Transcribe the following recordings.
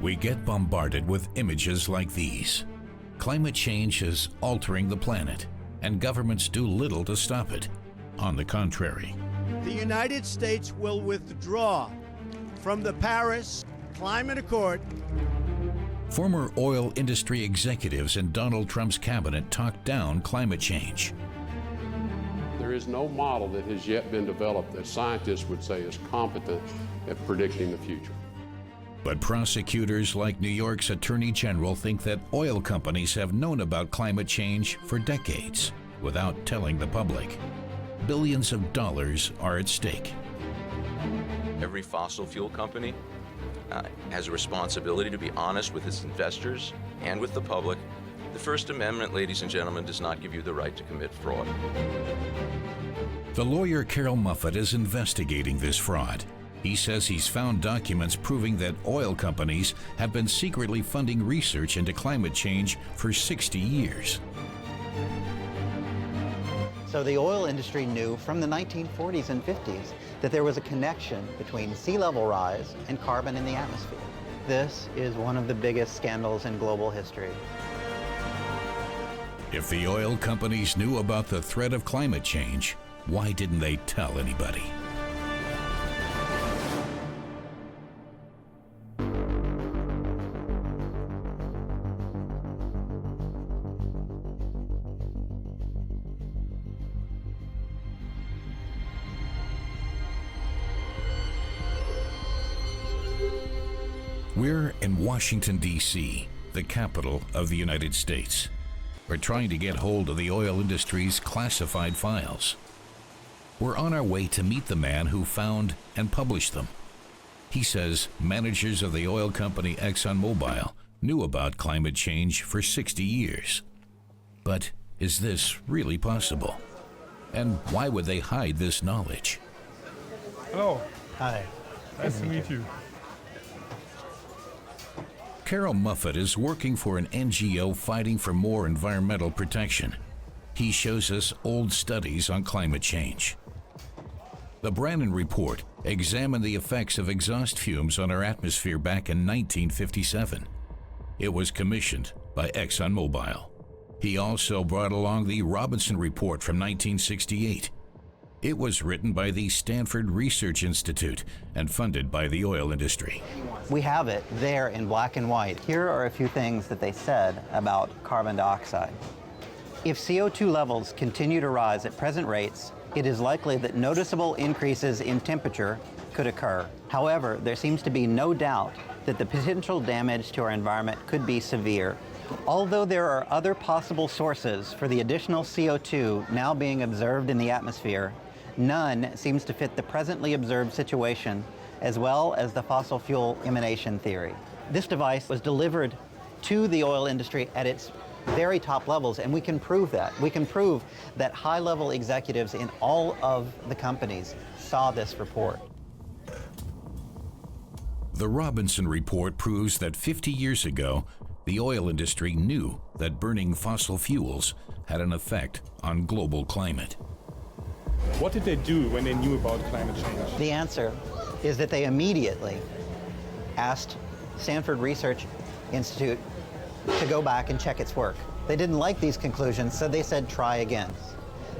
We get bombarded with images like these. Climate change is altering the planet, and governments do little to stop it. On the contrary, the United States will withdraw from the Paris Climate Accord. Former oil industry executives in Donald Trump's cabinet talked down climate change. There is no model that has yet been developed that scientists would say is competent at predicting the future. But prosecutors like New York's Attorney General think that oil companies have known about climate change for decades without telling the public. Billions of dollars are at stake. Every fossil fuel company has a responsibility to be honest with its investors and with the public. The First Amendment, ladies and gentlemen, does not give you the right to commit fraud. The lawyer Carol Muffett is investigating this fraud. He says he's found documents proving that oil companies have been secretly funding research into climate change for 60 years. So the oil industry knew from the 1940s and 50s that there was a connection between sea level rise and carbon in the atmosphere. This is one of the biggest scandals in global history. If the oil companies knew about the threat of climate change, why didn't they tell anybody? We're in Washington, D.C., the capital of the United States. We're trying to get hold of the oil industry's classified files. We're on our way to meet the man who found and published them. He says managers of the oil company ExxonMobil knew about climate change for 60 years. But is this really possible? And why would they hide this knowledge? Hello. Hi. Nice to meet you. Carol Muffett is working for an NGO fighting for more environmental protection. He shows us old studies on climate change. The Brannon Report examined the effects of exhaust fumes on our atmosphere back in 1957. It was commissioned by ExxonMobil. He also brought along the Robinson Report from 1968. It was written by the Stanford Research Institute and funded by the oil industry. We have it there in black and white. Here are a few things that they said about carbon dioxide. If CO2 levels continue to rise at present rates, it is likely that noticeable increases in temperature could occur. However, there seems to be no doubt that the potential damage to our environment could be severe. Although there are other possible sources for the additional CO2 now being observed in the atmosphere, none seems to fit the presently observed situation, as well as the fossil fuel emanation theory. This device was delivered to the oil industry at its very top levels, and we can prove that. We can prove that high-level executives in all of the companies saw this report. The Robinson Report proves that 50 years ago, the oil industry knew that burning fossil fuels had an effect on global climate. What did they do when they knew about climate change? The answer is that they immediately asked Stanford Research Institute to go back and check its work. They didn't like these conclusions, so they said try again.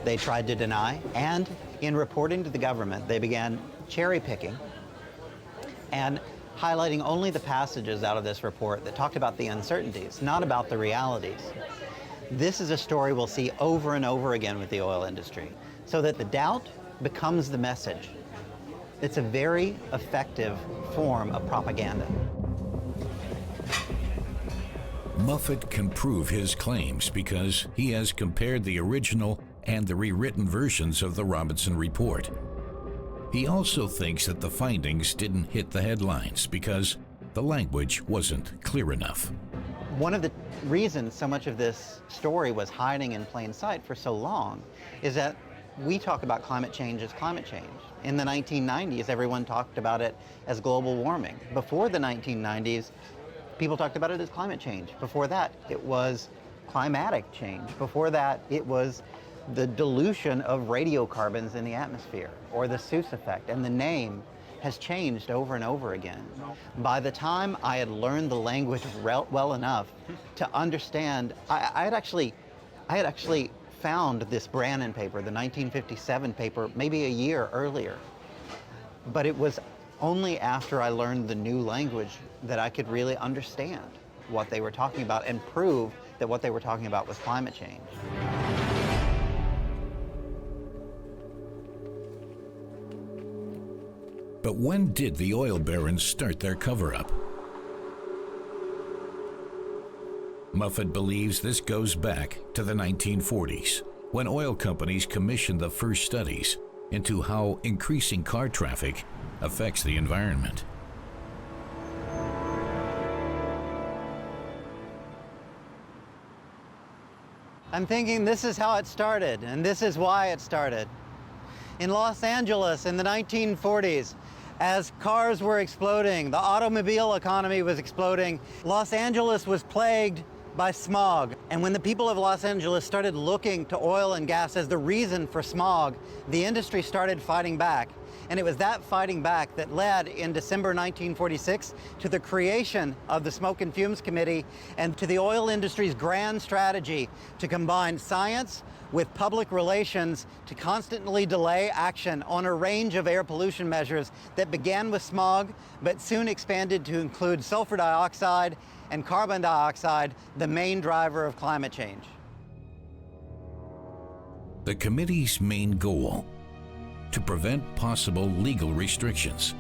They tried to deny, and in reporting to the government, they began cherry picking and highlighting only the passages out of this report that talked about the uncertainties, not about the realities. This is a story we'll see over and over again with the oil industry, so that the doubt becomes the message. It's a very effective form of propaganda. Muffett can prove his claims because he has compared the original and the rewritten versions of the Robinson Report. He also thinks that the findings didn't hit the headlines because the language wasn't clear enough. One of the reasons so much of this story was hiding in plain sight for so long is that we talk about climate change as climate change. In the 1990s, everyone talked about it as global warming. Before the 1990s, people talked about it as climate change. Before that, it was climatic change. Before that, it was the dilution of radiocarbons in the atmosphere, or the Seuss effect. And the name has changed over and over again. By the time I had learned the language well enough to understand, I had actually found this Brannon paper, the 1957 paper, maybe a year earlier. But it was only after I learned the new language that I could really understand what they were talking about and prove that what they were talking about was climate change. But when did the oil barons start their cover-up? Muffet believes this goes back to the 1940s, when oil companies commissioned the first studies into how increasing car traffic affects the environment. I'm thinking this is how it started, and this is why it started. In Los Angeles in the 1940s, as cars were exploding, the automobile economy was exploding, Los Angeles was plagued by smog. And when the people of Los Angeles started looking to oil and gas as the reason for smog, the industry started fighting back. And it was that fighting back that led in December 1946 to the creation of the Smoke and Fumes Committee and to the oil industry's grand strategy to combine science with public relations to constantly delay action on a range of air pollution measures that began with smog but soon expanded to include sulfur dioxide and carbon dioxide, the main driver of climate change. The committee's main goal: to prevent possible legal restrictions.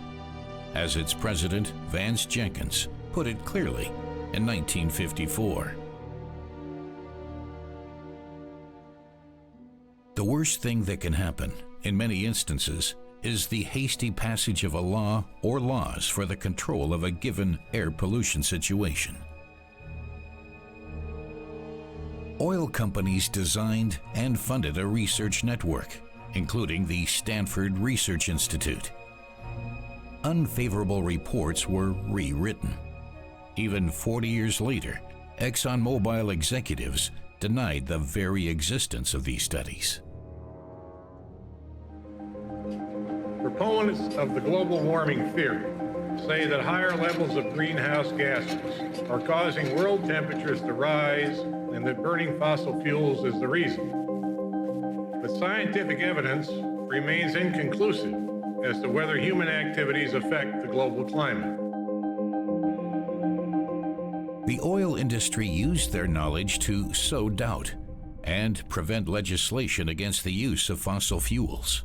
As its president, Vance Jenkins, put it clearly in 1954. The worst thing that can happen, in many instances, is the hasty passage of a law or laws for the control of a given air pollution situation. Oil companies designed and funded a research network, including the Stanford Research Institute. Unfavorable reports were rewritten. Even 40 years later, ExxonMobil executives denied the very existence of these studies. Proponents of the global warming theory say that higher levels of greenhouse gases are causing world temperatures to rise and that burning fossil fuels is the reason. But scientific evidence remains inconclusive as to whether human activities affect the global climate. The oil industry used their knowledge to sow doubt and prevent legislation against the use of fossil fuels.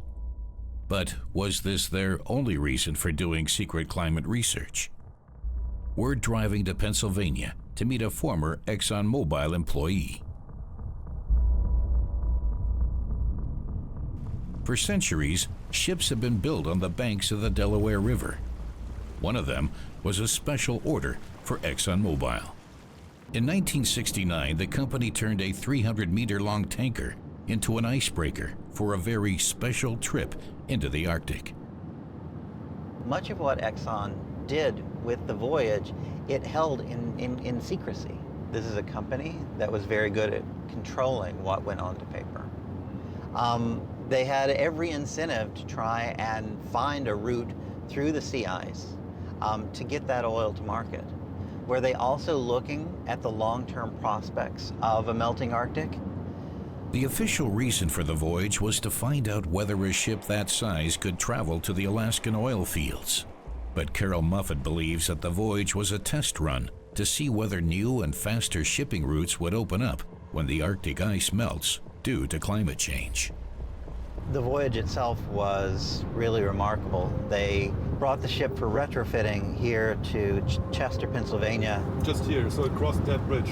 But was this their only reason for doing secret climate research? We're driving to Pennsylvania to meet a former ExxonMobil employee. For centuries, ships have been built on the banks of the Delaware River. One of them was a special order for ExxonMobil. In 1969, the company turned a 300-meter-long tanker into an icebreaker for a very special trip into the Arctic. Much of what Exxon did with the voyage, it held in secrecy. This is a company that was very good at controlling what went onto paper. They had every incentive to try and find a route through the sea ice to get that oil to market. Were they also looking at the long-term prospects of a melting Arctic? The official reason for the voyage was to find out whether a ship that size could travel to the Alaskan oil fields. But Carol Muffet believes that the voyage was a test run to see whether new and faster shipping routes would open up when the Arctic ice melts due to climate change. The voyage itself was really remarkable. They brought the ship for retrofitting here to Chester, Pennsylvania. Just here, so it crossed that bridge.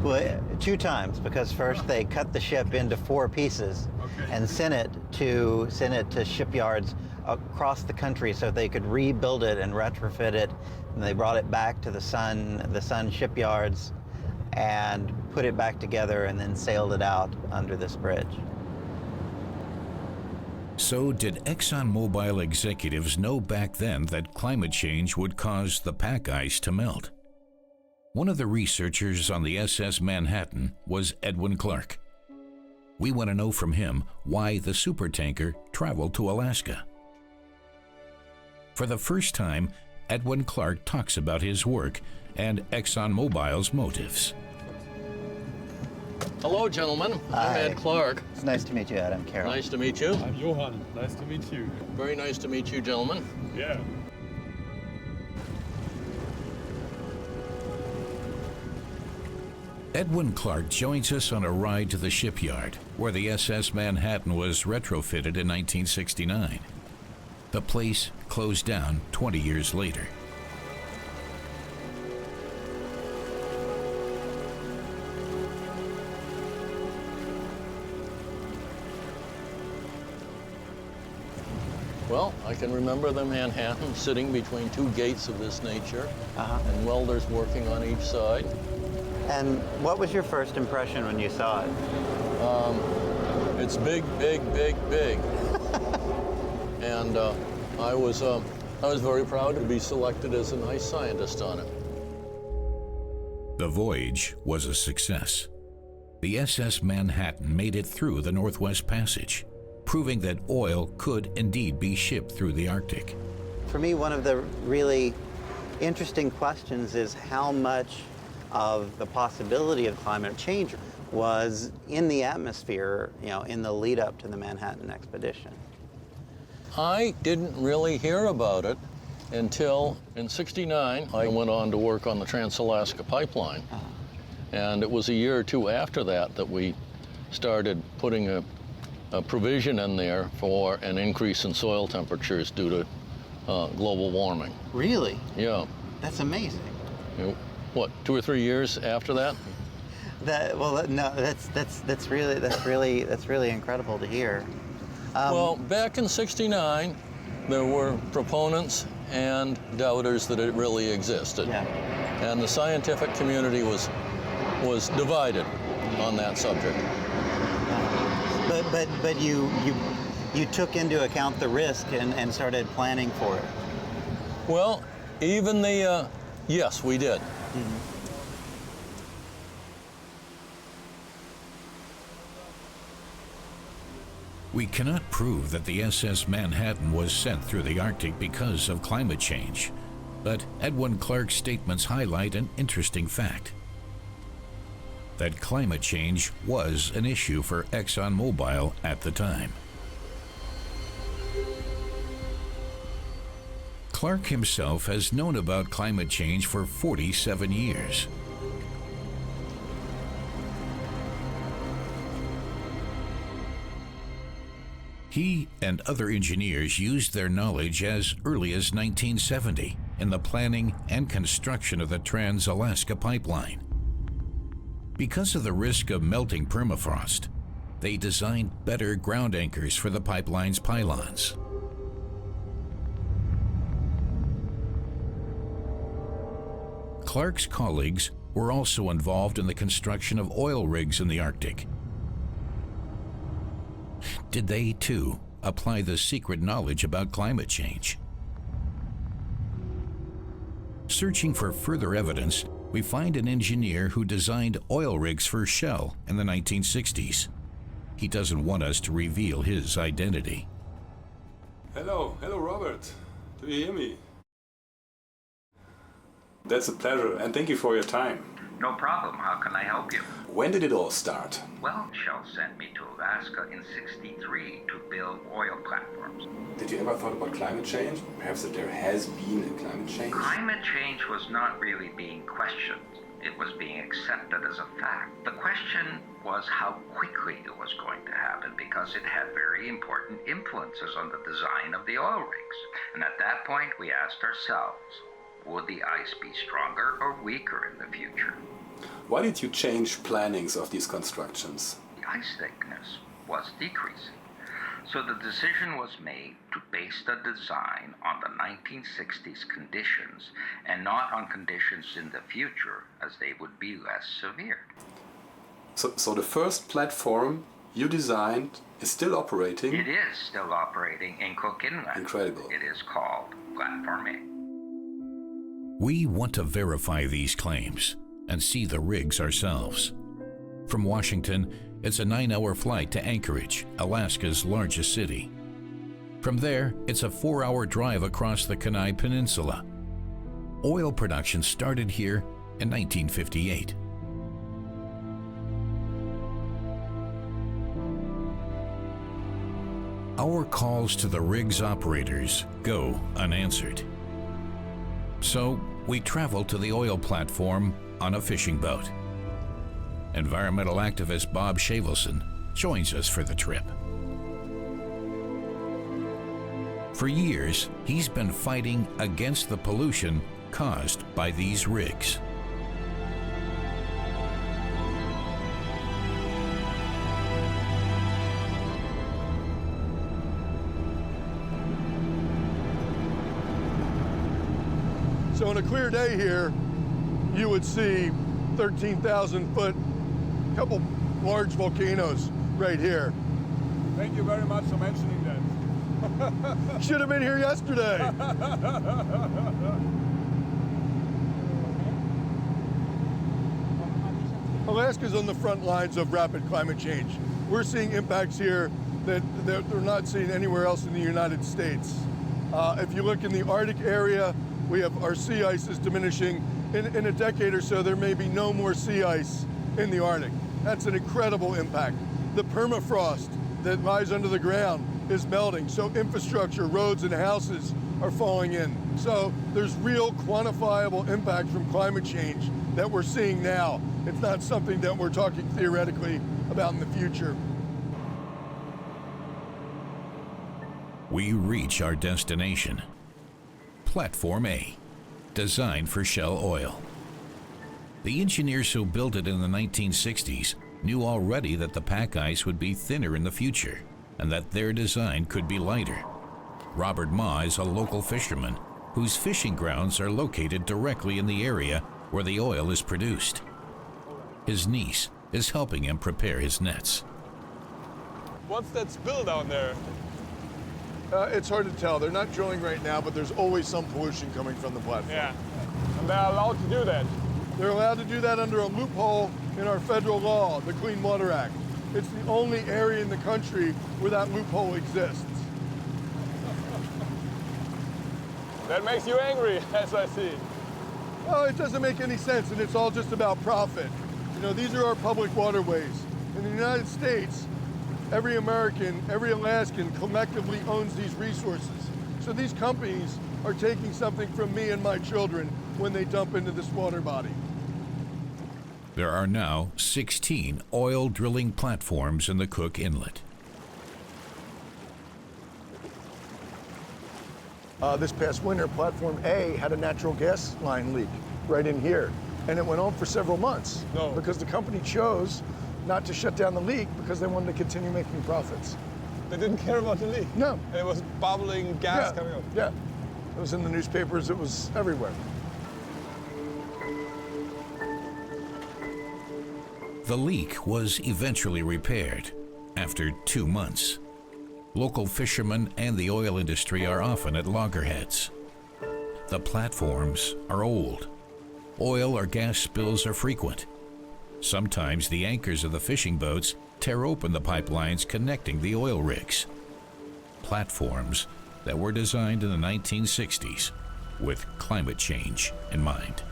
Well, 2 times, because first they cut the ship into 4 pieces and sent it to shipyards across the country so they could rebuild it and retrofit it. And they brought it back to the Sun shipyards and put it back together and then sailed it out under this bridge. So did ExxonMobil executives know back then that climate change would cause the pack ice to melt? One of the researchers on the SS Manhattan was Edwin Clark. We want to know from him why the supertanker traveled to Alaska. For the first time, Edwin Clark talks about his work and ExxonMobil's motives. Hello, gentlemen. Hi. I'm Ed Clark. It's nice to meet you, Adam. Carol. Nice to meet you. I'm Johan. Nice to meet you. Very nice to meet you, gentlemen. Yeah. Edwin Clark joins us on a ride to the shipyard, where the SS Manhattan was retrofitted in 1969. The place closed down 20 years later. Well, I can remember the Manhattan sitting between two gates of this nature, and welders working on each side. And what was your first impression when you saw it? It's big, big, big, big. And I was very proud to be selected as an ice scientist on it. The voyage was a success. The SS Manhattan made it through the Northwest Passage, proving that oil could indeed be shipped through the Arctic. For me, one of the really interesting questions is how much of the possibility of climate change was in the atmosphere, in the lead up to the Manhattan expedition. I didn't really hear about it until in '69 I went on to work on the Trans-Alaska Pipeline. And it was a year or two after that that we started putting a provision in there for an increase in soil temperatures due to global warming. Really? Yeah. That's amazing. What, 2 or 3 years after that? That's really incredible to hear. Well, back in '69, there were proponents and doubters that it really existed. Yeah. And the scientific community was divided on that subject. But you took into account the risk and started planning for it. Well, even the yes, we did. Mm-hmm. We cannot prove that the SS Manhattan was sent through the Arctic because of climate change, but Edwin Clark's statements highlight an interesting fact: that climate change was an issue for ExxonMobil at the time. Clark himself has known about climate change for 47 years. He and other engineers used their knowledge as early as 1970 in the planning and construction of the Trans-Alaska Pipeline. Because of the risk of melting permafrost, they designed better ground anchors for the pipeline's pylons. Clark's colleagues were also involved in the construction of oil rigs in the Arctic. Did they, too, apply the secret knowledge about climate change? Searching for further evidence, we find an engineer who designed oil rigs for Shell in the 1960s. He doesn't want us to reveal his identity. Hello, Robert. Do you hear me? That's a pleasure, and thank you for your time. No problem. How can I help you? When did it all start? Well, Shell sent me to Alaska in '63 to build oil platforms. Did you ever thought about climate change? Perhaps that there has been a climate change? Climate change was not really being questioned. It was being accepted as a fact. The question was how quickly it was going to happen, because it had very important influences on the design of the oil rigs. And at that point, we asked ourselves, would the ice be stronger or weaker in the future? Why did you change plannings of these constructions? The ice thickness was decreasing. So the decision was made to base the design on the 1960s conditions and not on conditions in the future, as they would be less severe. So the first platform you designed is still operating? It is still operating in Cook Inlet. Incredible. It is called Platform A. We want to verify these claims and see the rigs ourselves. From Washington, it's a 9-hour flight to Anchorage, Alaska's largest city. From there, it's a 4-hour drive across the Kenai Peninsula. Oil production started here in 1958. Our calls to the rig's operators go unanswered. So we travel to the oil platform on a fishing boat. Environmental activist Bob Shavelson joins us for the trip. For years, he's been fighting against the pollution caused by these rigs. So on a clear day here, you would see 13,000 foot, couple large volcanoes right here. Thank you very much for mentioning that. Should have been here yesterday. Alaska's on the front lines of rapid climate change. We're seeing impacts here that they're not seen anywhere else in the United States. If you look in the Arctic area, we have our sea ice is diminishing. In a decade or so, there may be no more sea ice in the Arctic. That's an incredible impact. The permafrost that lies under the ground is melting, so infrastructure, roads and houses are falling in. So there's real quantifiable impact from climate change that we're seeing now. It's not something that we're talking theoretically about in the future. We reach our destination. Platform A, designed for Shell Oil. The engineers who built it in the 1960s knew already that the pack ice would be thinner in the future and that their design could be lighter. Robert Ma is a local fisherman whose fishing grounds are located directly in the area where the oil is produced. His niece is helping him prepare his nets. What's that spill down there? It's hard to tell. They're not drilling right now, but there's always some pollution coming from the platform. Yeah, and they're allowed to do that. They're allowed to do that under a loophole in our federal law, the Clean Water Act. It's the only area in the country where that loophole exists. That makes you angry, as I see. Oh, it doesn't make any sense, and it's all just about profit. You know, these are our public waterways. In the United States, every American, every Alaskan collectively owns these resources. So these companies are taking something from me and my children when they dump into this water body. There are now 16 oil drilling platforms in the Cook Inlet. This past winter, Platform A had a natural gas line leak right in here. And it went on for several months because the company chose not to shut down the leak because they wanted to continue making profits. They didn't care about the leak? No. And it was bubbling gas coming up? Yeah. It was in the newspapers. It was everywhere. The leak was eventually repaired after 2 months. Local fishermen and the oil industry are often at loggerheads. The platforms are old. Oil or gas spills are frequent. Sometimes the anchors of the fishing boats tear open the pipelines connecting the oil rigs. Platforms that were designed in the 1960s with climate change in mind.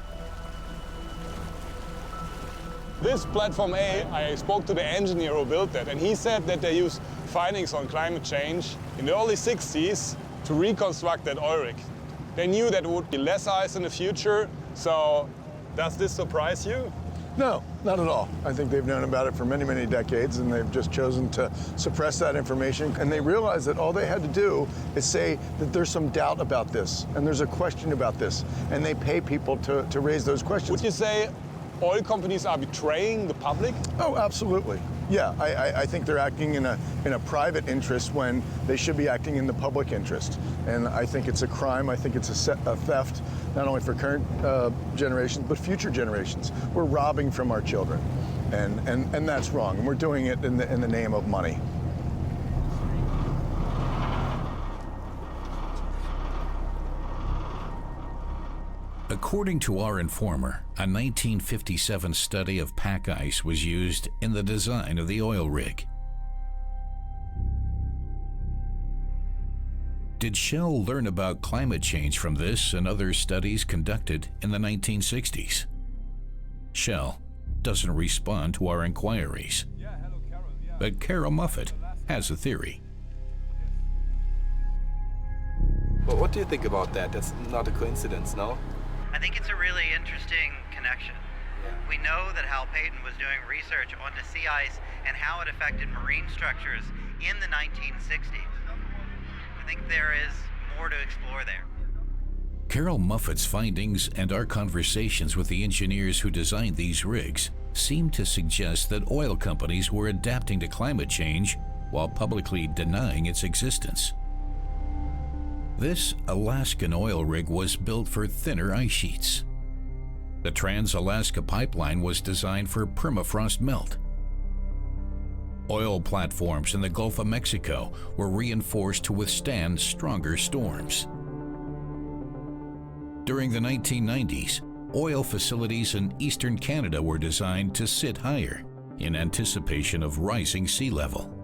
This Platform A, I spoke to the engineer who built that, and he said that they used findings on climate change in the early 60s to reconstruct that oil rig. They knew that it would be less ice in the future, so does this surprise you? No, not at all. I think they've known about it for many, many decades, and they've just chosen to suppress that information. And they realized that all they had to do is say that there's some doubt about this, and there's a question about this, and they pay people to raise those questions. Would you say oil companies are betraying the public? Oh, absolutely. Yeah, I think they're acting in a private interest when they should be acting in the public interest. And I think it's a crime. I think it's a theft, not only for current generations, but future generations. We're robbing from our children, and that's wrong. And we're doing it in the name of money. According to our informer, a 1957 study of pack ice was used in the design of the oil rig. Did Shell learn about climate change from this and other studies conducted in the 1960s? Shell doesn't respond to our inquiries. But Carol Muffett has a theory. Well, what do you think about that? That's not a coincidence, no? I think it's a really interesting connection. We know that Hal Payton was doing research onto sea ice and how it affected marine structures in the 1960s. I think there is more to explore there. Carol Muffett's findings and our conversations with the engineers who designed these rigs seem to suggest that oil companies were adapting to climate change while publicly denying its existence. This Alaskan oil rig was built for thinner ice sheets. The Trans-Alaska Pipeline was designed for permafrost melt. Oil platforms in the Gulf of Mexico were reinforced to withstand stronger storms. During the 1990s, oil facilities in eastern Canada were designed to sit higher in anticipation of rising sea level.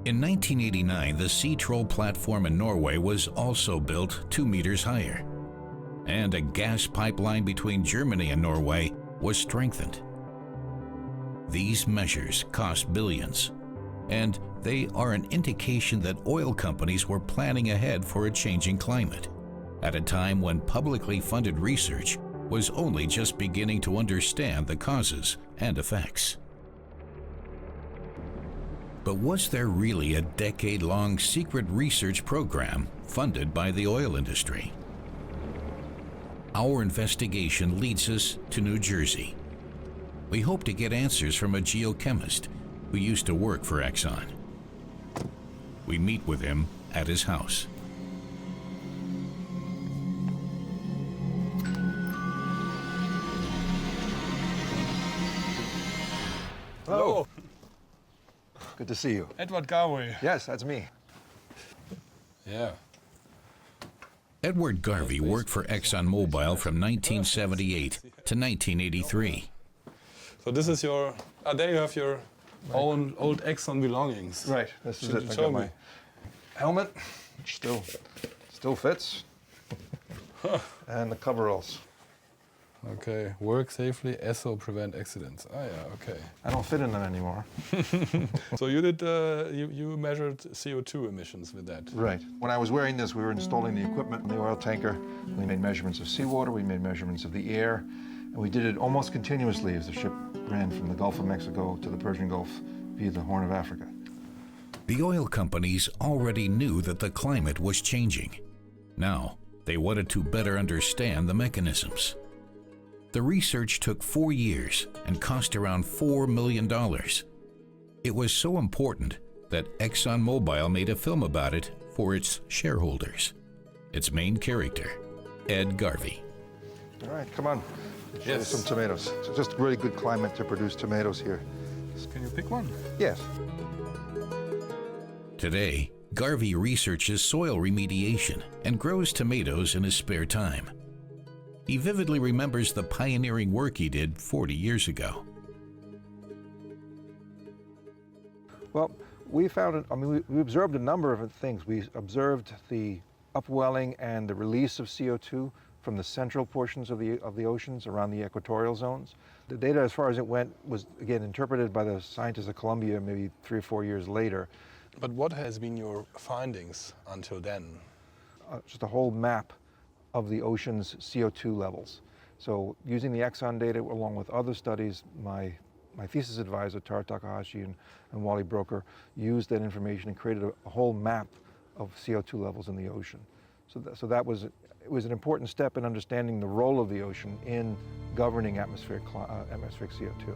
In 1989, the Sea Troll platform in Norway was also built 2 meters higher, and a gas pipeline between Germany and Norway was strengthened. These measures cost billions, and they are an indication that oil companies were planning ahead for a changing climate, at a time when publicly funded research was only just beginning to understand the causes and effects. But was there really a decade-long secret research program funded by the oil industry? Our investigation leads us to New Jersey. We hope to get answers from a geochemist who used to work for Exxon. We meet with him at his house. Hello. Good to see you. Edward Garvey. Yes, that's me. Yeah. Edward Garvey worked for ExxonMobil from 1978 to 1983. So this is your, there you have your own old Exxon belongings. Right, this is it. I Show got me. my helmet, which still fits, and the coveralls. Okay, work safely, ESSO, prevent accidents. Ah, yeah, okay. I don't fit in them anymore. So you did, you measured CO2 emissions with that? Right. When I was wearing this, we were installing the equipment in the oil tanker. We made measurements of seawater, we made measurements of the air, and we did it almost continuously as the ship ran from the Gulf of Mexico to the Persian Gulf via the Horn of Africa. The oil companies already knew that the climate was changing. Now, they wanted to better understand the mechanisms. The research took 4 years and cost around $4 million. It was so important that ExxonMobil made a film about it for its shareholders. Its main character, Ed Garvey. All right, come on. Show you some tomatoes. It's just really good climate to produce tomatoes here. Can you pick one? Yes. Today, Garvey researches soil remediation and grows tomatoes in his spare time. He vividly remembers the pioneering work he did 40 years ago. Well, we found, we observed a number of things. We observed the upwelling and the release of CO2 from the central portions of the oceans around the equatorial zones. The data, as far as it went, was again interpreted by the scientists at Columbia maybe 3 or 4 years later. But what has been your findings until then? Just a whole map of the ocean's CO2 levels. So using the Exxon data along with other studies, my thesis advisor, Tara Takahashi and Wally Broker, used that information and created a whole map of CO2 levels in the ocean. So that was, it was an important step in understanding the role of the ocean in governing atmospheric CO2.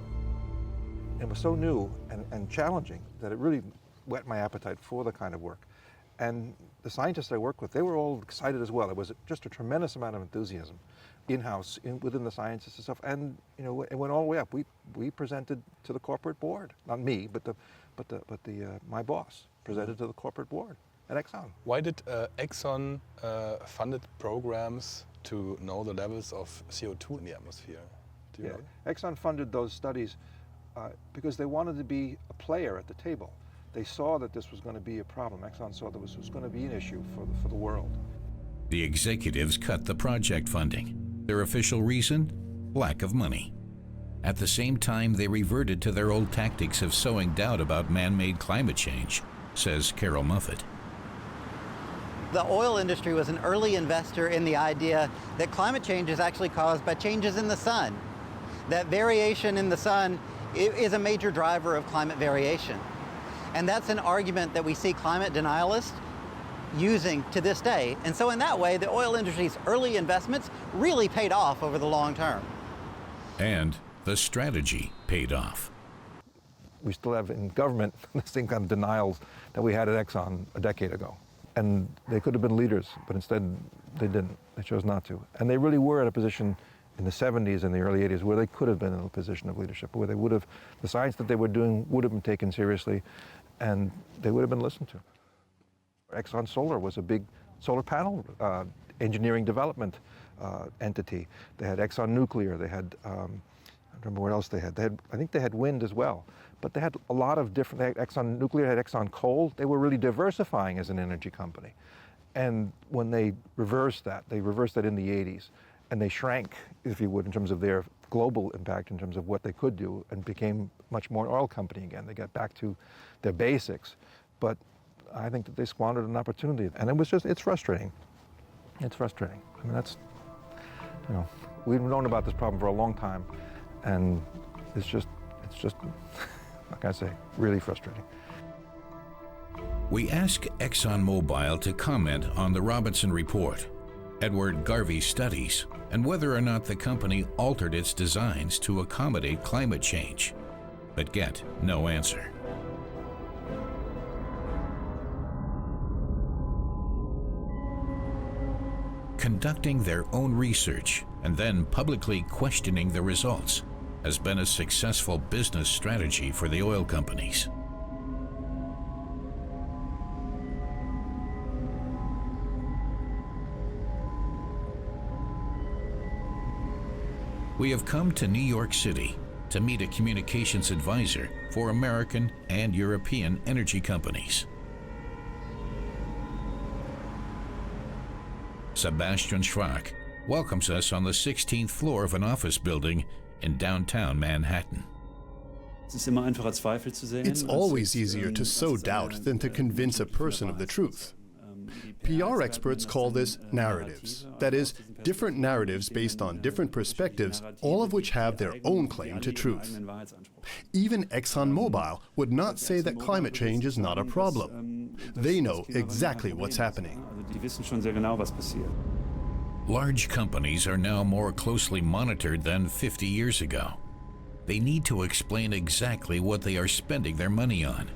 It was so new and challenging that it really whet my appetite for the kind of work. And the scientists I worked with, they were all excited as well. It was just a tremendous amount of enthusiasm in-house, within the scientists and stuff. And it went all the way up. We presented to the corporate board, not me, but my boss presented to the corporate board at Exxon. Why did Exxon funded programs to know the levels of CO2 in the atmosphere? Do you know? Exxon funded those studies because they wanted to be a player at the table. They saw that this was going to be a problem. Exxon saw that this was going to be an issue for the world. The executives cut the project funding. Their official reason? Lack of money. At the same time, they reverted to their old tactics of sowing doubt about man-made climate change, says Carol Muffett. The oil industry was an early investor in the idea that climate change is actually caused by changes in the sun. That variation in the sun is a major driver of climate variation. And that's an argument that we see climate denialists using to this day. And so in that way, the oil industry's early investments really paid off over the long term. And the strategy paid off. We still have in government the same kind of denials that we had at Exxon a decade ago. And they could have been leaders, but instead they didn't. They chose not to. And they really were at a position in the 70s and the early 80s where they could have been in a position of leadership, where they would have, the science that they were doing would have been taken seriously and they would have been listened to. Exxon Solar was a big solar panel engineering development entity. They had Exxon Nuclear, they had, I don't remember what else they had. I think they had wind as well. But they had a lot of different, Exxon Nuclear had Exxon Coal. They were really diversifying as an energy company. And when they reversed that in the 80s. And they shrank, if you would, in terms of their global impact, in terms of what they could do, and became much more an oil company again. They got back to their basics. But I think that they squandered an opportunity. And it was just, it's frustrating. It's frustrating. I mean, that's, you know, we've known about this problem for a long time. And it's just, like I say, really frustrating. We ask ExxonMobil to comment on the Robinson Report, Edward Garvey's studies, and whether or not the company altered its designs to accommodate climate change, but get no answer. Conducting their own research and then publicly questioning the results has been a successful business strategy for the oil companies. We have come to New York City to meet a communications advisor for American and European energy companies. Sebastian Schwach welcomes us on the 16th floor of an office building in downtown Manhattan. It's always easier to sow doubt than to convince a person of the truth. PR experts call this narratives. That is, different narratives based on different perspectives, all of which have their own claim to truth. Even ExxonMobil would not say that climate change is not a problem. They know exactly what's happening. Large companies are now more closely monitored than 50 years ago. They need to explain exactly what they are spending their money on.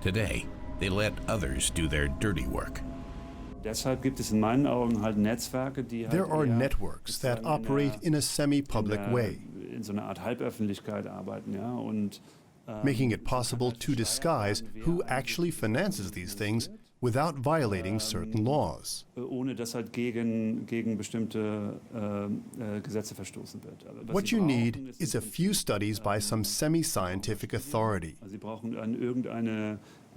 Today, they let others do their dirty work. There are networks that operate in a semi-public way, making it possible to disguise who actually finances these things without violating certain laws. What you need is a few studies by some semi-scientific authority.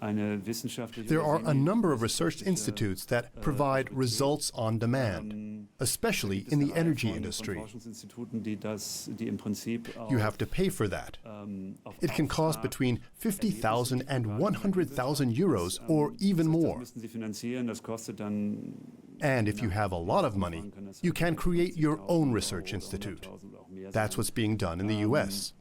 There are a number of research institutes that provide results on demand, especially in the energy industry. You have to pay for that. It can cost between 50,000 and 100,000 euros or even more. And if you have a lot of money, you can create your own research institute. That's what's being done in the US.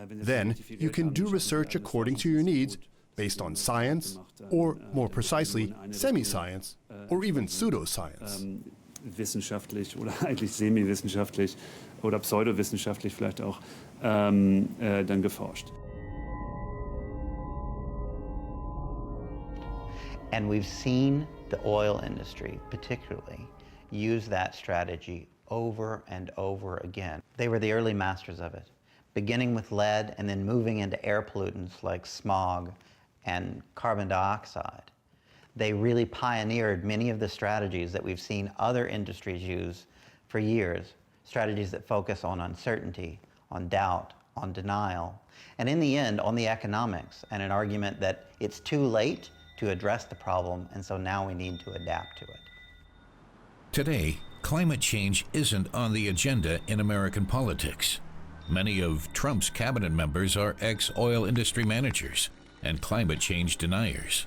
Then you can do research according to your needs, based on science, or more precisely, semi-science, or even pseudoscience. Wissenschaftlich oder eigentlich semi-wissenschaftlich oder pseudowissenschaftlich vielleicht auch dann geforscht. And we've seen the oil industry, particularly, use that strategy over and over again. They were the early masters of it, beginning with lead and then moving into air pollutants like smog and carbon dioxide. They really pioneered many of the strategies that we've seen other industries use for years, strategies that focus on uncertainty, on doubt, on denial, and in the end, on the economics, and an argument that it's too late to address the problem, and so now we need to adapt to it. Today, climate change isn't on the agenda in American politics. Many of Trump's cabinet members are ex-oil industry managers and climate change deniers.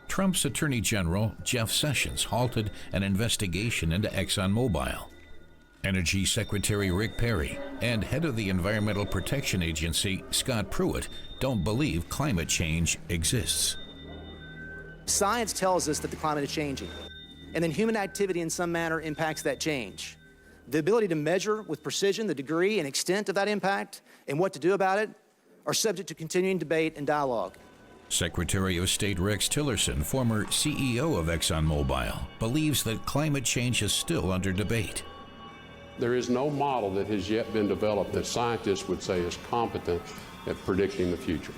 Trump's Attorney General, Jeff Sessions, halted an investigation into ExxonMobil. Energy Secretary Rick Perry and head of the Environmental Protection Agency, Scott Pruitt, don't believe climate change exists. Science tells us that the climate is changing, and then human activity in some manner impacts that change. The ability to measure with precision the degree and extent of that impact and what to do about it are subject to continuing debate and dialogue. Secretary of State Rex Tillerson, former CEO of ExxonMobil, believes that climate change is still under debate. There is no model that has yet been developed that scientists would say is competent at predicting the future.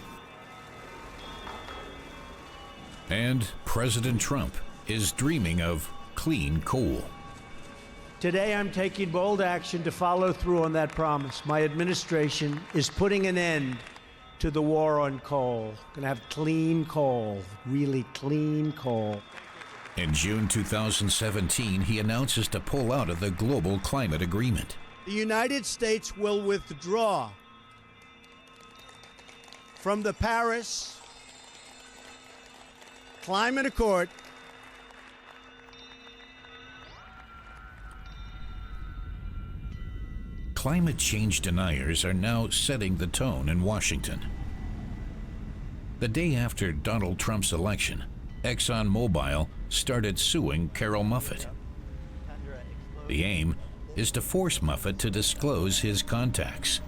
And President Trump is dreaming of clean coal. Today, I'm taking bold action to follow through on that promise. My administration is putting an end to the war on coal. Going to have clean coal, really clean coal. In June 2017, he announces to pull out of the global climate agreement. The United States will withdraw from the Paris Climate Accord. Climate change deniers are now setting the tone in Washington. The day after Donald Trump's election, ExxonMobil started suing Carol Muffett. The aim is to force Muffett to disclose his contacts.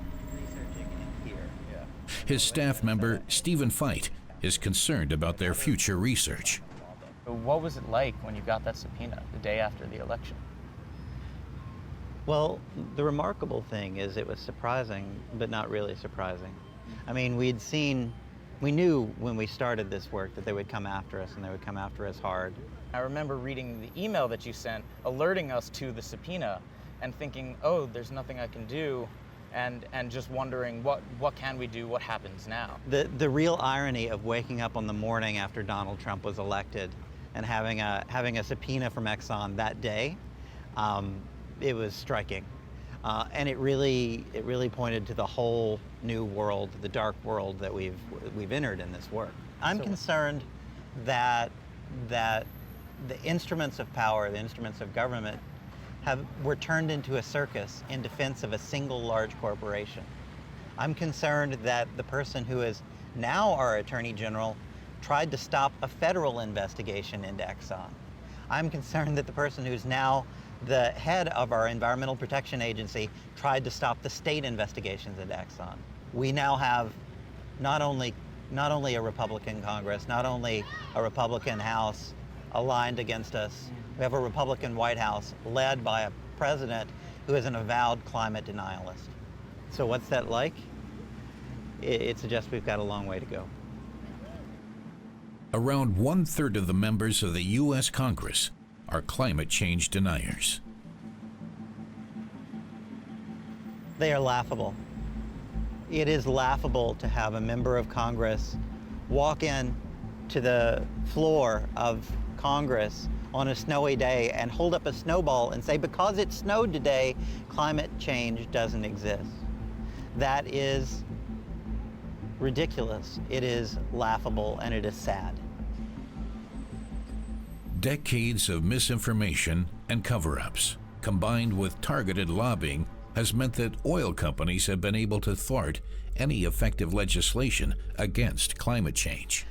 His staff member, Stephen Feit, is concerned about their future research. What was it like when you got that subpoena the day after the election? Well, the remarkable thing is it was surprising, but not really surprising. I mean, we knew when we started this work that they would come after us, and they would come after us hard. I remember reading the email that you sent alerting us to the subpoena and thinking, oh, there's nothing I can do, and just wondering what can we do, what happens now? The real irony of waking up on the morning after Donald Trump was elected and having a subpoena from Exxon that day, it was striking. And it really pointed to the whole new world, the dark world that we've entered in this work. I'm concerned that the instruments of power, the instruments of government, were turned into a circus in defense of a single large corporation. I'm concerned that the person who is now our Attorney General tried to stop a federal investigation into Exxon. I'm concerned that the person who's now the head of our Environmental Protection Agency tried to stop the state investigations into Exxon. We now have not only a Republican Congress, not only a Republican House aligned against us, we have a Republican White House led by a president who is an avowed climate denialist. So what's that like? It suggests we've got a long way to go. Around 1/3 of the members of the U.S. Congress are climate change deniers. They are laughable. It is laughable to have a member of Congress walk in to the floor of Congress on a snowy day and hold up a snowball and say, because it snowed today, climate change doesn't exist. That is ridiculous. It is laughable, and it is sad. Decades of misinformation and cover-ups, combined with targeted lobbying, has meant that oil companies have been able to thwart any effective legislation against climate change.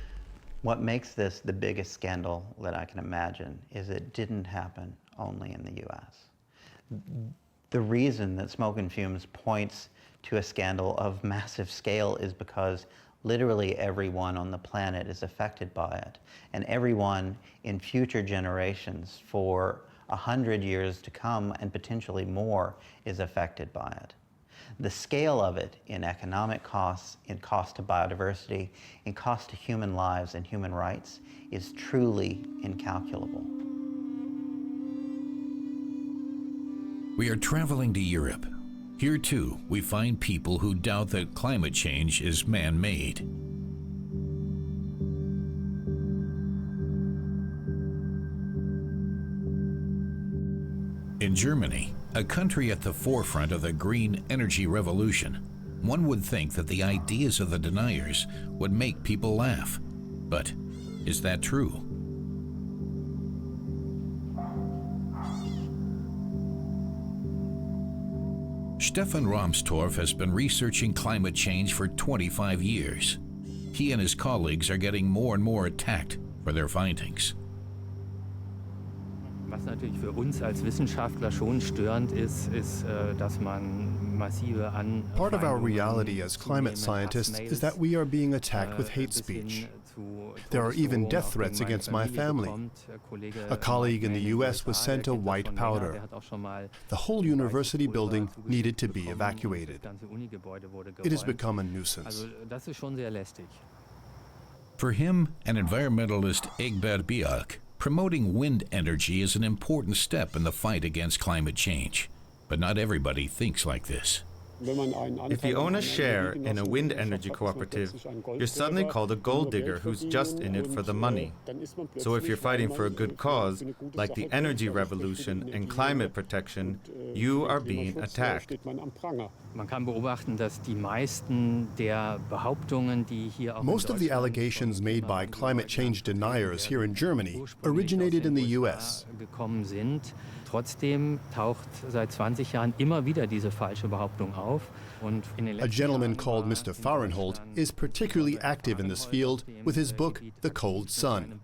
What makes this the biggest scandal that I can imagine is it didn't happen only in the U.S. The reason that Smoke and Fumes points to a scandal of massive scale is because literally everyone on the planet is affected by it, and everyone in future generations for 100 years to come and potentially more is affected by it. The scale of it in economic costs, in cost to biodiversity, in cost to human lives and human rights is truly incalculable. We are traveling to Europe. Here too, we find people who doubt that climate change is man-made. In Germany, a country at the forefront of the green energy revolution, one would think that the ideas of the deniers would make people laugh. But is that true? Stefan Rahmstorff has been researching climate change for 25 years. He and his colleagues are getting more and more attacked for their findings. Was natürlich für uns als Wissenschaftler schon störend ist, dass man massive Anfeindungen Part of our reality as climate scientists is that we are being attacked with hate speech. There are even death threats against my family. A colleague in the US was sent a white powder. The whole university building needed to be evacuated. It has become a nuisance. For him, an environmentalist Egbert Bialk, promoting wind energy is an important step in the fight against climate change. But not everybody thinks like this. If you own a share in a wind energy cooperative, you're suddenly called a gold digger who's just in it for the money. So if you're fighting for a good cause, like the energy revolution and climate protection, you are being attacked. Most of the allegations made by climate change deniers here in Germany originated in the US. Trotzdem taucht seit 20 Jahren immer wieder diese falsche Behauptung auf. A gentleman called Mr. Fahrenholt is particularly active in this field with his book, The Cold Sun.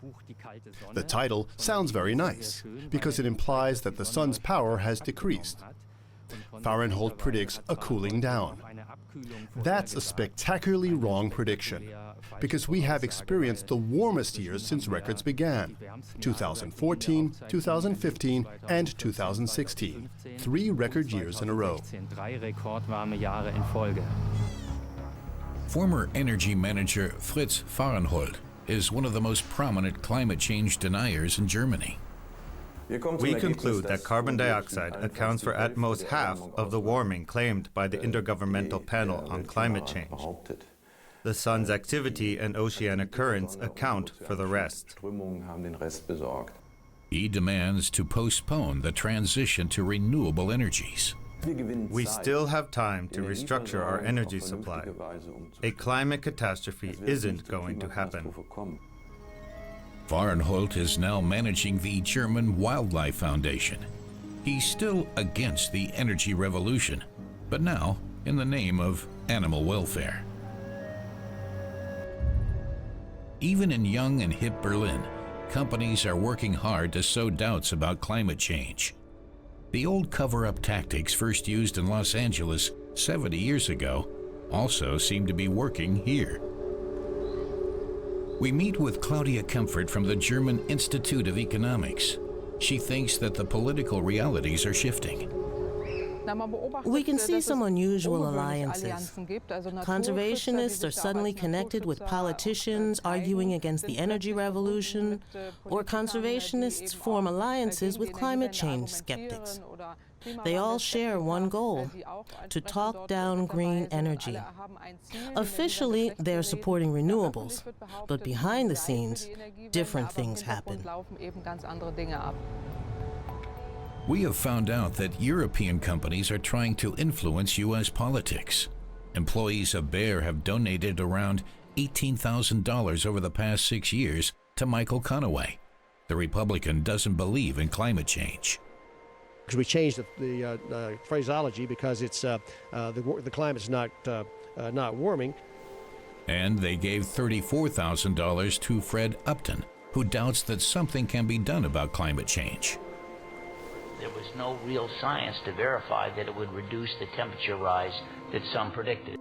The title sounds very nice because it implies that the sun's power has decreased. Fahrenholt predicts a cooling down. That's a spectacularly wrong prediction, because we have experienced the warmest years since records began: 2014, 2015, and 2016. 3 record years in a row. Former energy manager Fritz Fahrenholt is one of the most prominent climate change deniers in Germany. We conclude that carbon dioxide accounts for at most half of the warming claimed by the Intergovernmental Panel on Climate Change. The sun's activity and oceanic currents account for the rest. He demands to postpone the transition to renewable energies. We still have time to restructure our energy supply. A climate catastrophe isn't going to happen. Fahrenholt is now managing the German Wildlife Foundation. He's still against the energy revolution, but now in the name of animal welfare. Even in young and hip Berlin, companies are working hard to sow doubts about climate change. The old cover-up tactics first used in Los Angeles 70 years ago also seem to be working here. We meet with Claudia Kempfert from the German Institute of Economics. She thinks that the political realities are shifting. We can see some unusual alliances. Conservationists are suddenly connected with politicians arguing against the energy revolution, or conservationists form alliances with climate change skeptics. They all share one goal: to talk down green energy. Officially, they're supporting renewables, but behind the scenes, different things happen. We have found out that European companies are trying to influence U.S. politics. Employees of Bayer have donated around $18,000 over the past 6 years to Michael Conaway. The Republican doesn't believe in climate change. We changed the phraseology because it's the climate's not warming. And they gave $34,000 to Fred Upton, who doubts that something can be done about climate change. There was no real science to verify that it would reduce the temperature rise that some predicted.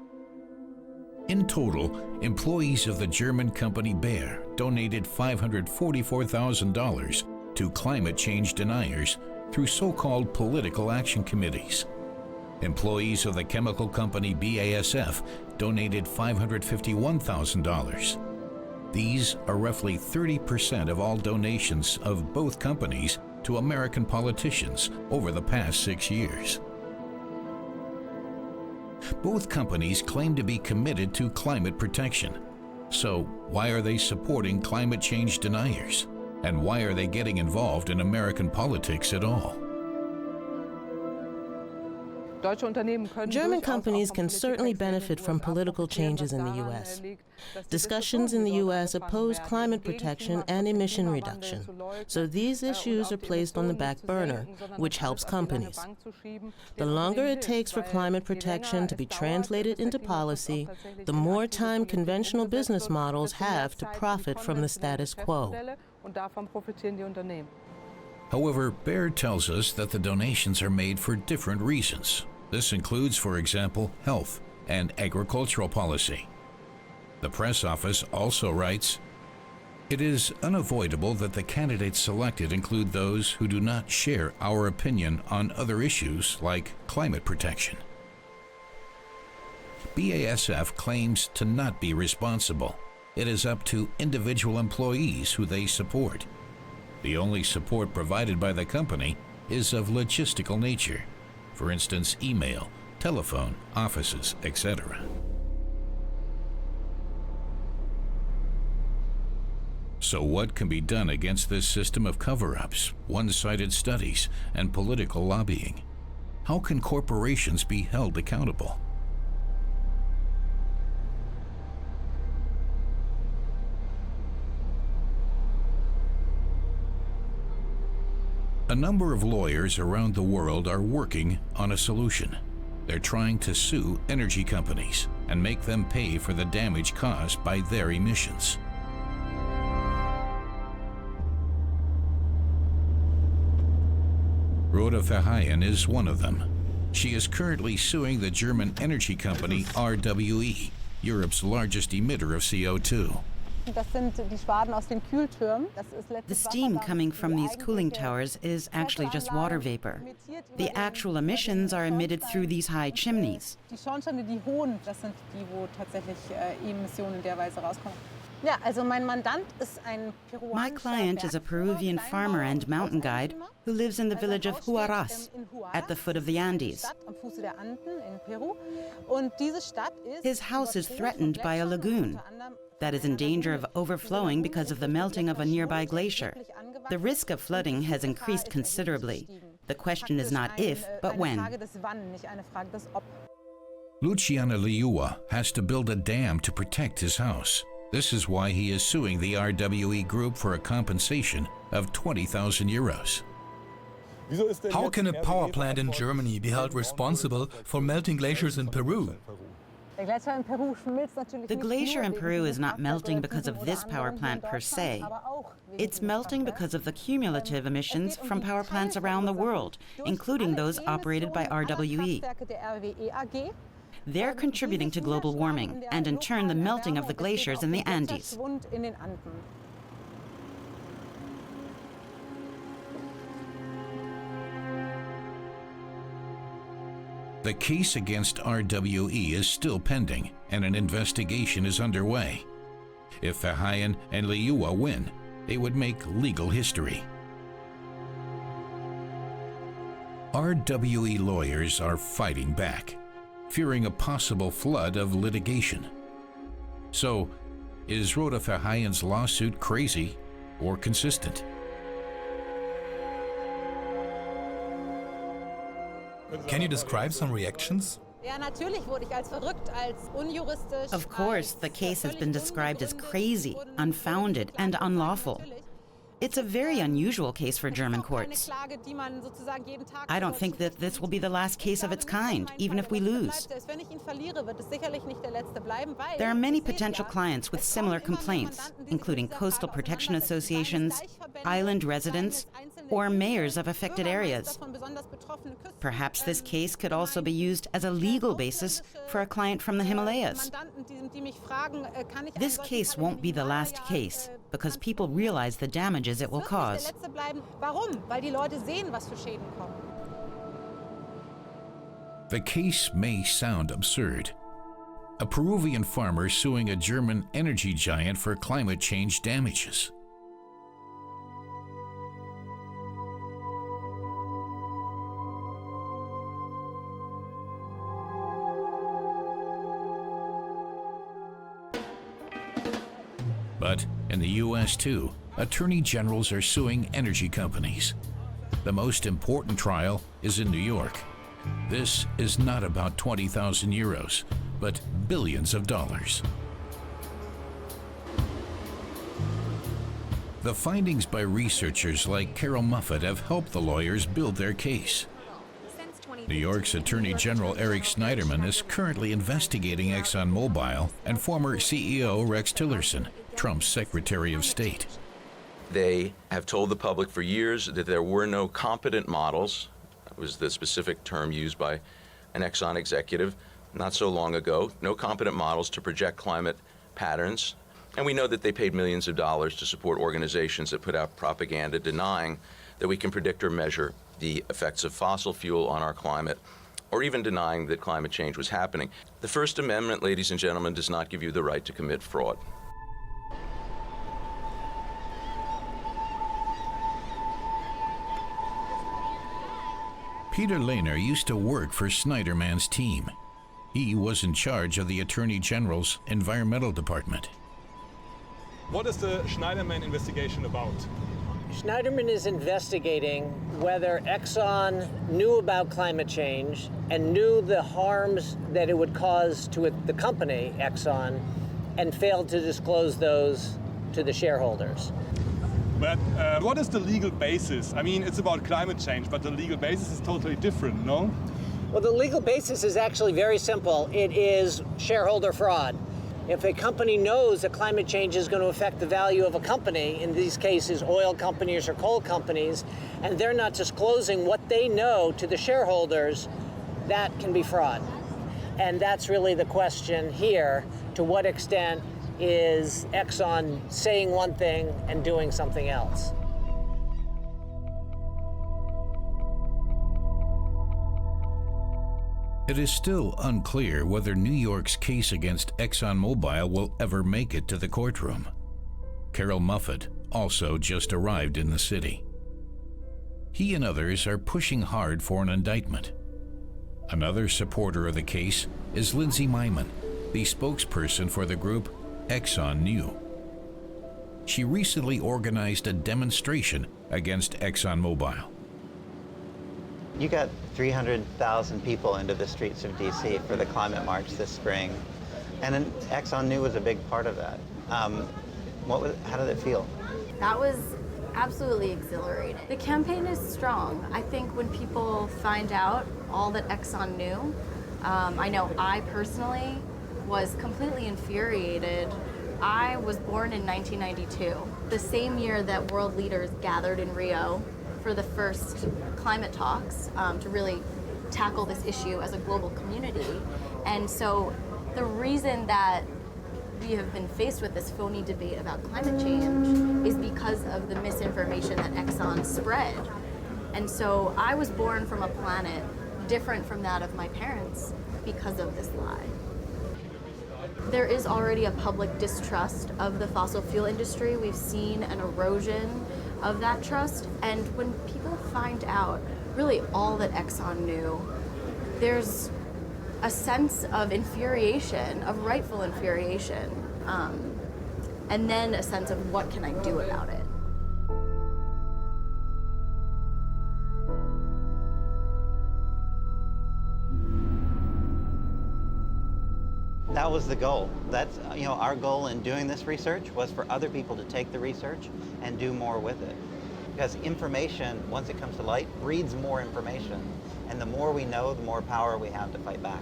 In total, employees of the German company Bayer donated $544,000 to climate change deniers through so-called political action committees. Employees of the chemical company BASF donated $551,000. These are roughly 30% of all donations of both companies to American politicians over the past 6 years. Both companies claim to be committed to climate protection. So why are they supporting climate change deniers? And why are they getting involved in American politics at all? German companies can certainly benefit from political changes in the U.S. Discussions in the U.S. oppose climate protection and emission reduction, so these issues are placed on the back burner, which helps companies. The longer it takes for climate protection to be translated into policy, the more time conventional business models have to profit from the status quo. However, Baird tells us that the donations are made for different reasons. This includes, for example, health and agricultural policy. The press office also writes, "It is unavoidable that the candidates selected include those who do not share our opinion on other issues like climate protection." BASF claims to not be responsible. It is up to individual employees who they support. The only support provided by the company is of logistical nature, for instance, email, telephone, offices, etc. So what can be done against this system of cover-ups, one-sided studies, and political lobbying? How can corporations be held accountable? A number of lawyers around the world are working on a solution. They're trying to sue energy companies and make them pay for the damage caused by their emissions. Rhoda Verheyen is one of them. She is currently suing the German energy company RWE, Europe's largest emitter of CO2. The steam coming from these cooling towers is actually just water vapor. The actual emissions are emitted through these high chimneys. My client is a Peruvian farmer and mountain guide who lives in the village of Huaraz, at the foot of the Andes. His house is threatened by a lagoon that is in danger of overflowing because of the melting of a nearby glacier. The risk of flooding has increased considerably. The question is not if, but when. Luciano Liua has to build a dam to protect his house. This is why he is suing the RWE group for a compensation of 20,000 euros. How can a power plant in Germany be held responsible for melting glaciers in Peru? The glacier in Peru is not melting because of this power plant per se. It's melting because of the cumulative emissions from power plants around the world, including those operated by RWE. They're contributing to global warming, and in turn the melting of the glaciers in the Andes. The case against RWE is still pending, and an investigation is underway. If Verheyen and Liua win, they would make legal history. RWE lawyers are fighting back, fearing a possible flood of litigation. So, is Rhoda Verheyen's lawsuit crazy or consistent? Can you describe some reactions? Of course, the case has been described as crazy, unfounded, and unlawful. It's a very unusual case for German courts. I don't think that this will be the last case of its kind, even if we lose. There are many potential clients with similar complaints, including coastal protection associations, island residents, or mayors of affected areas. Perhaps this case could also be used as a legal basis for a client from the Himalayas. This case won't be the last case, because people realize the damages it will cause. The case may sound absurd. A Peruvian farmer suing a German energy giant for climate change damages. But in the U.S. too, attorney generals are suing energy companies. The most important trial is in New York. This is not about 20,000 euros, but billions of dollars. The findings by researchers like Carol Muffett have helped the lawyers build their case. New York's Attorney General Eric Schneiderman is currently investigating ExxonMobil and former CEO Rex Tillerson, Trump's Secretary of State. They have told the public for years that there were no competent models. That was the specific term used by an Exxon executive not so long ago. No competent models to project climate patterns. And we know that they paid millions of dollars to support organizations that put out propaganda denying that we can predict or measure the effects of fossil fuel on our climate, or even denying that climate change was happening. The First Amendment, ladies and gentlemen, does not give you the right to commit fraud. Peter Lehner used to work for Schneiderman's team. He was in charge of the Attorney General's Environmental Department. What is the Schneiderman investigation about? Schneiderman is investigating whether Exxon knew about climate change and knew the harms that it would cause to the company, Exxon, and failed to disclose those to the shareholders. But what is the legal basis? I mean, it's about climate change, but the legal basis is totally different, no? Well, the legal basis is actually very simple. It is shareholder fraud. If a company knows that climate change is going to affect the value of a company, in these cases oil companies or coal companies, and they're not disclosing what they know to the shareholders, that can be fraud. And that's really the question here. To what extent is Exxon saying one thing and doing something else? It is still unclear whether New York's case against ExxonMobil will ever make it to the courtroom. Carol Muffett also just arrived in the city. He and others are pushing hard for an indictment. Another supporter of the case is Lindsay Myman, the spokesperson for the group Exxon Knew. She recently organized a demonstration against ExxonMobil. You got 300,000 people into the streets of DC for the climate march this spring, and Exxon Knew was a big part of that. How did it feel? That was absolutely exhilarating. The campaign is strong. I think when people find out all that Exxon knew, I know I personally was completely infuriated. I was born in 1992, the same year that world leaders gathered in Rio for the first climate talks to really tackle this issue as a global community. And so the reason that we have been faced with this phony debate about climate change is because of the misinformation that Exxon spread. And so I was born from a planet different from that of my parents because of this lie. There is already a public distrust of the fossil fuel industry. We've seen an erosion of that trust, and when people find out really all that Exxon knew, there's a sense of infuriation, of rightful infuriation, and then a sense of what can I do about it. That was the goal. That's, our goal in doing this research was for other people to take the research and do more with it. Because information, once it comes to light, breeds more information. And the more we know, the more power we have to fight back.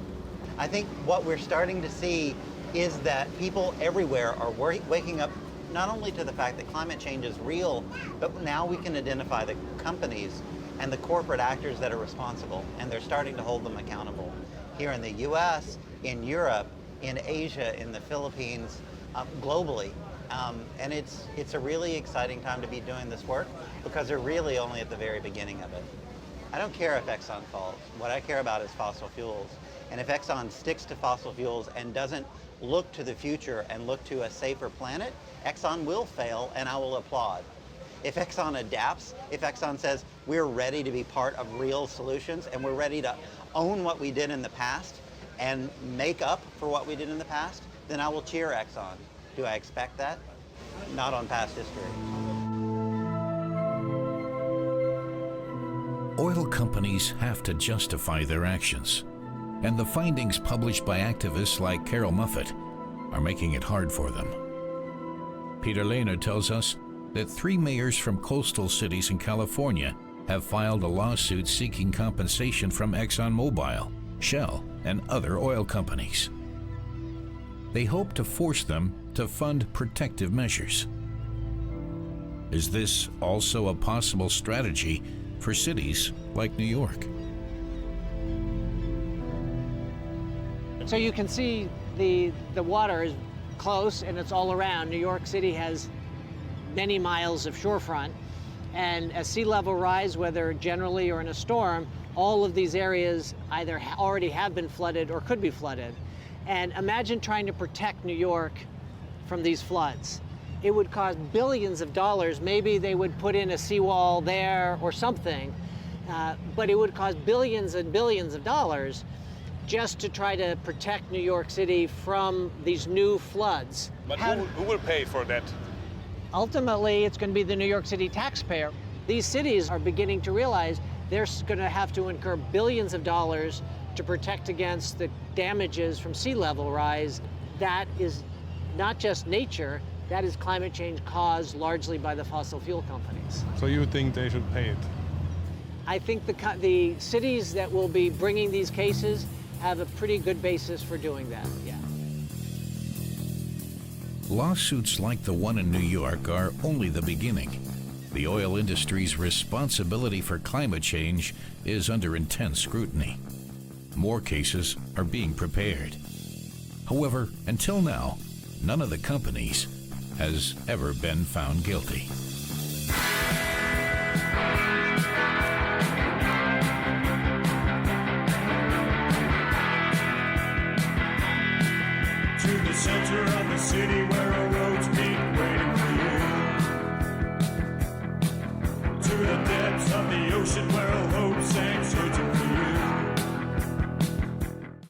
I think what we're starting to see is that people everywhere are waking up not only to the fact that climate change is real, but now we can identify the companies and the corporate actors that are responsible, and they're starting to hold them accountable. Here in the US, in Europe, in Asia, in the Philippines, globally. And it's a really exciting time to be doing this work because they're really only at the very beginning of it. I don't care if Exxon falls. What I care about is fossil fuels. And if Exxon sticks to fossil fuels and doesn't look to the future and look to a safer planet, Exxon will fail, and I will applaud. If Exxon adapts, if Exxon says we're ready to be part of real solutions and we're ready to own what we did in the past and make up for what we did in the past, then I will cheer Exxon. Do I expect that? not on past history. Oil companies have to justify their actions, and the findings published by activists like Carol Muffett are making it hard for them. Peter Lehner tells us that 3 mayors from coastal cities in California have filed a lawsuit seeking compensation from ExxonMobil, Shell, and other oil companies. They hope to force them to fund protective measures. Is this also a possible strategy for cities like New York? So you can see the water is close and it's all around. New York City has many miles of shorefront, and as sea level rise, whether generally or in a storm, all of these areas either already have been flooded or could be flooded. And imagine trying to protect New York from these floods. It would cost billions of dollars. Maybe they would put in a seawall there or something, but it would cost billions and billions of dollars just to try to protect New York City from these new floods. But who will pay for that? Ultimately, it's going to be the New York City taxpayer. These cities are beginning to realize they're going to have to incur billions of dollars to protect against the damages from sea level rise. That is not just nature, that is climate change caused largely by the fossil fuel companies. So you think they should pay it? I think the cities that will be bringing these cases have a pretty good basis for doing that, yeah. Lawsuits like the one in New York are only the beginning. The oil industry's responsibility for climate change is under intense scrutiny. More cases are being prepared. However, until now, none of the companies has ever been found guilty. To the center of the city where a road